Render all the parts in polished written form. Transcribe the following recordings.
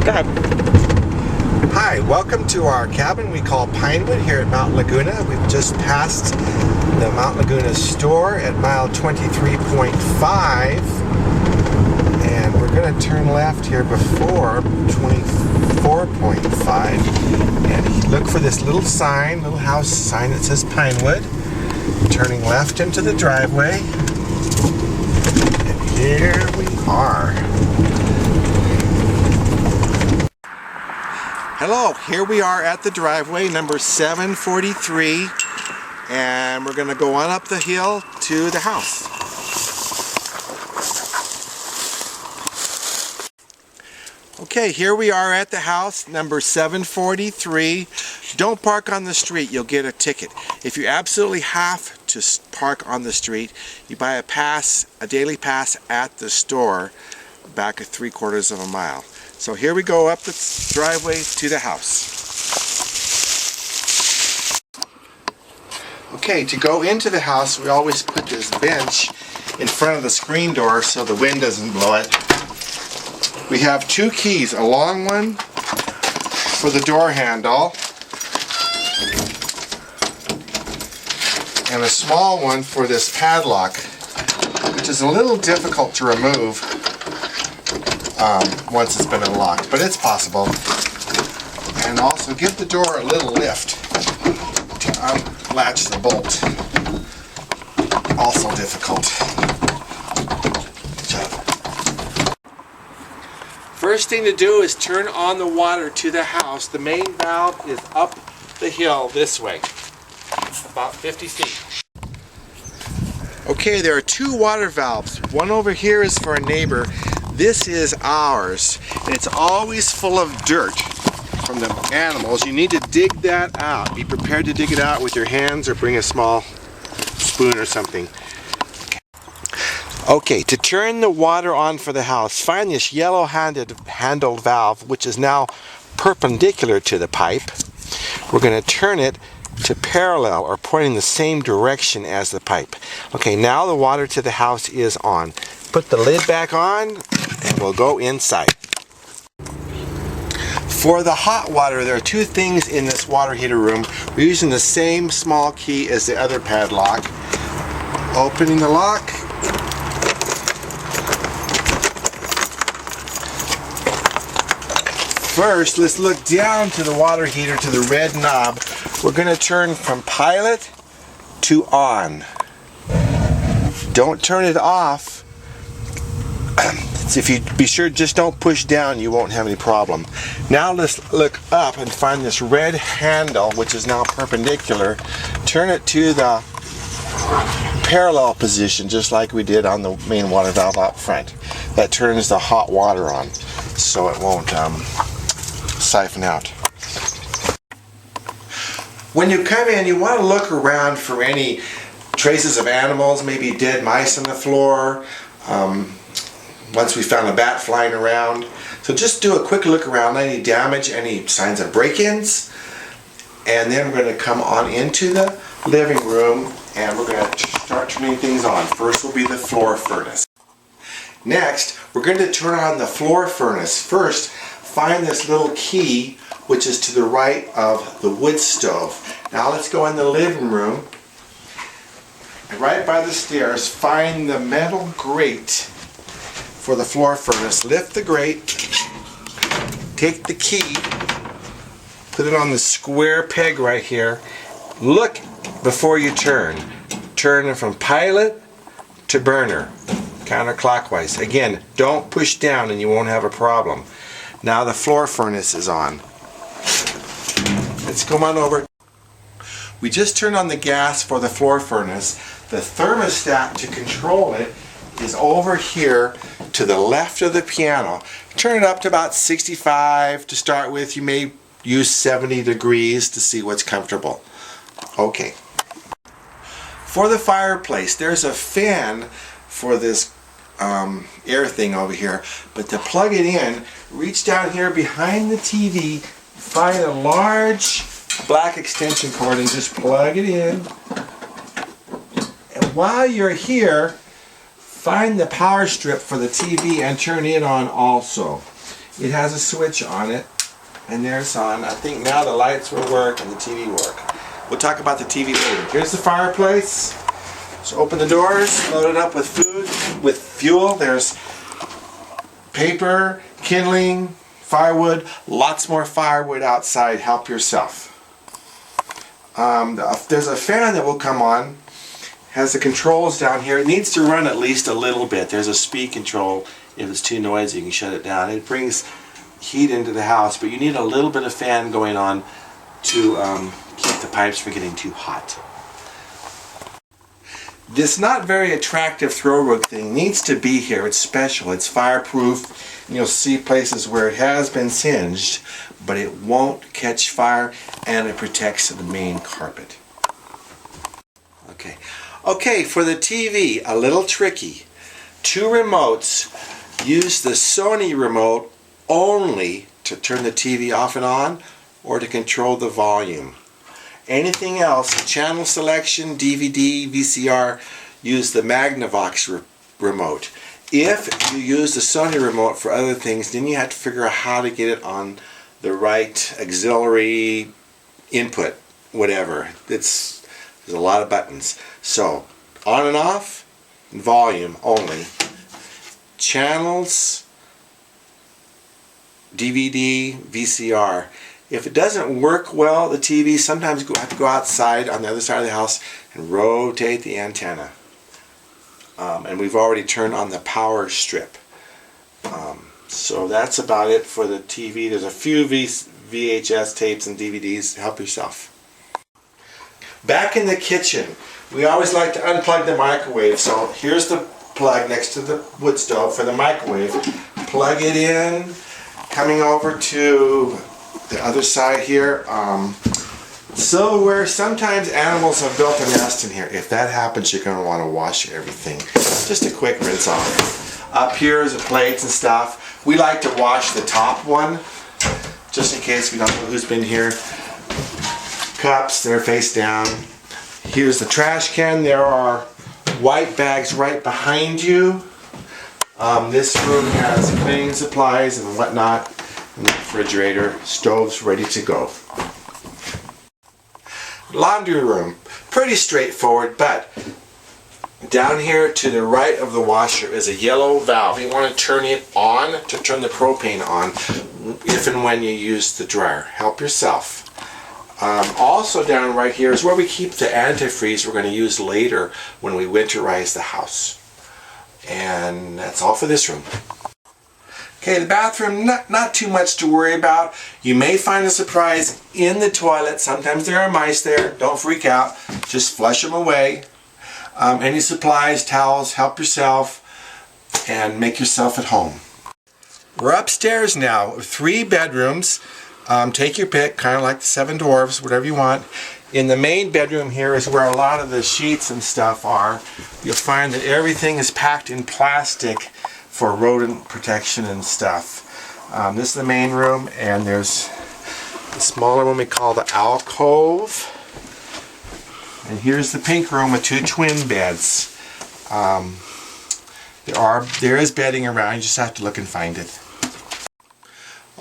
Go ahead. Hi, welcome to our cabin we call Pinewood here at Mount Laguna. We've just passed the Mount Laguna store at mile 23.5, and we're going to turn left here before 24.5, and look for this little sign, little house sign that says Pinewood. Turning left into the driveway, and here we are. Hello, here we are at the driveway, number 743, and we're going to go on up the hill to the house. Okay, here we are at the house, number 743. Don't park on the street, you'll get a ticket. If you absolutely have to park on the street, you buy a pass, a daily pass at the store, back at 3/4 of a mile. So here we go up the driveway to the house. Okay, to go into the house, we always put this bench in front of the screen door so the wind doesn't blow it. We have two keys, a long one for the door handle and a small one for this padlock, which is a little difficult to remove once it's been unlocked, but it's possible. And also give the door a little lift to unlatch the bolt. Also difficult. Good job. First thing to do is turn on the water to the house. The main valve is up the hill this way, about 50 feet. Okay, there are two water valves. One over here is for a neighbor. This is ours, and it's always full of dirt from the animals. You need to dig that out. Be prepared to dig it out with your hands or bring a small spoon or something. Okay, to turn the water on for the house, find this yellow handled valve, which is now perpendicular to the pipe. We're going to turn it to parallel or pointing the same direction as the pipe. Okay, now the water to the house is on. Put the lid back on and we'll go inside. For the hot water, there are two things in this water heater room. We're using the same small key as the other padlock. Opening the lock. First, let's look down to the water heater, to the red knob. We're going to turn from pilot to on. Don't turn it off. If you be sure, just don't push down, you won't have any problem. Now let's look up and find this red handle, which is now perpendicular. Turn it to the parallel position, just like we did on the main water valve out front. That turns the hot water on, so it won't siphon out. When you come in, you want to look around for any traces of animals, maybe dead mice on the floor. Once we found a bat flying around. So just do a quick look around, any damage, any signs of break-ins. And then we're going to come on into the living room and we're going to start turning things on. First will be the floor furnace. Next, we're going to turn on the floor furnace. First, find this little key which is to the right of the wood stove. Now let's go in the living room. And right by the stairs, find the metal grate for the floor furnace. Lift the grate, take the key, put it on the square peg right here. Look before you turn. Turn it from pilot to burner, counterclockwise. Again, don't push down and you won't have a problem. Now the floor furnace is on. Let's come on over. We just turned on the gas for the floor furnace. The thermostat to control it is over here to the left of the piano. Turn it up to about 65 to start with. You may use 70 degrees to see what's comfortable. Okay. For the fireplace, there's a fan for this air thing over here, but to plug it in, reach down here behind the TV, find a large black extension cord and just plug it in. And while you're here, find the power strip for the TV and turn it on also. it has a switch on it, and there it's on. I think now the lights will work and the TV work. We'll talk about the TV later. Here's the fireplace. So open the doors, load it up with food, with fuel. There's paper, kindling, firewood, lots more firewood outside. Help yourself. There's a fan that will come on. Has the controls down here. It needs to run at least a little bit. There's a speed control. If it's too noisy, you can shut it down. It brings heat into the house, but you need a little bit of fan going on to keep the pipes from getting too hot. This not very attractive throw rug thing needs to be here. It's special. It's fireproof. You'll see places where it has been singed, but it won't catch fire, and it protects the main carpet. Okay, for the TV, a little tricky. 2 remotes. Use the Sony remote only to turn the TV off and on or to control the volume. Anything else, channel selection, DVD, VCR, use the Magnavox remote. If you use the Sony remote for other things, then you have to figure out how to get it on the right auxiliary input, whatever. There's a lot of buttons. So, on and off, volume only. Channels, DVD, VCR. If it doesn't work well, the TV, sometimes you have to go outside on the other side of the house and rotate the antenna. And we've already turned on the power strip. So that's about it for the TV. There's a few VHS tapes and DVDs. Help yourself. Back in the kitchen, we always like to unplug the microwave. So here's the plug next to the wood stove for the microwave. Plug it in. Coming over to the other side here, silverware. Sometimes animals have built a nest in here. If that happens, you're going to want to wash everything. Just a quick rinse off. Up here is the plates and stuff. We like to wash the top one, just in case we don't know who's been here. Cups, they're face down. Here's the trash can. There are white bags right behind you. This room has cleaning supplies and whatnot. And the refrigerator, stoves ready to go. Laundry room, pretty straightforward, but down here to the right of the washer is a yellow valve. You want to turn it on to turn the propane on if and when you use the dryer. Help yourself. Also down right here is where we keep the antifreeze we're going to use later when we winterize the house. And that's all for this room. Okay, the bathroom, not too much to worry about. You may find a surprise in the toilet. Sometimes there are mice there. Don't freak out. Just flush them away. Any supplies, towels, help yourself, and make yourself at home. We're upstairs now, 3 bedrooms. Take your pick, kind of like the 7 Dwarfs, whatever you want. In the main bedroom here is where a lot of the sheets and stuff are. You'll find that everything is packed in plastic for rodent protection and stuff. This is the main room, and there's the smaller one we call the alcove. And here's the pink room with 2 twin beds. There is bedding around, you just have to look and find it.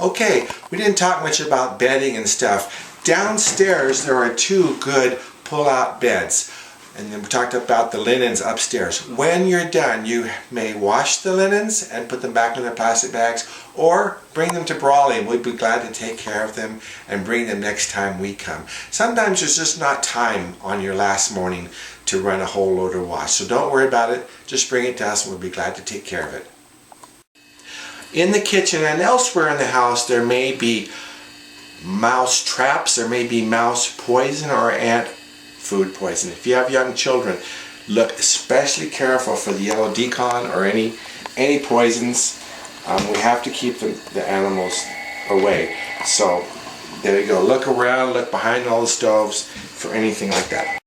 Okay, we didn't talk much about bedding and stuff. Downstairs there are 2 good pull-out beds. And then we talked about the linens upstairs. When you're done, you may wash the linens and put them back in their plastic bags, or bring them to Brawley and we'd be glad to take care of them and bring them next time we come. Sometimes there's just not time on your last morning to run a whole load of wash. So don't worry about it. Just bring it to us and we'll be glad to take care of it. In the kitchen and elsewhere in the house, there may be mouse traps, there may be mouse poison or ant food poison. If you have young children, look especially careful for the yellow decon or any poisons. We have to keep the animals away. So there you go. Look around, look behind all the stoves for anything like that.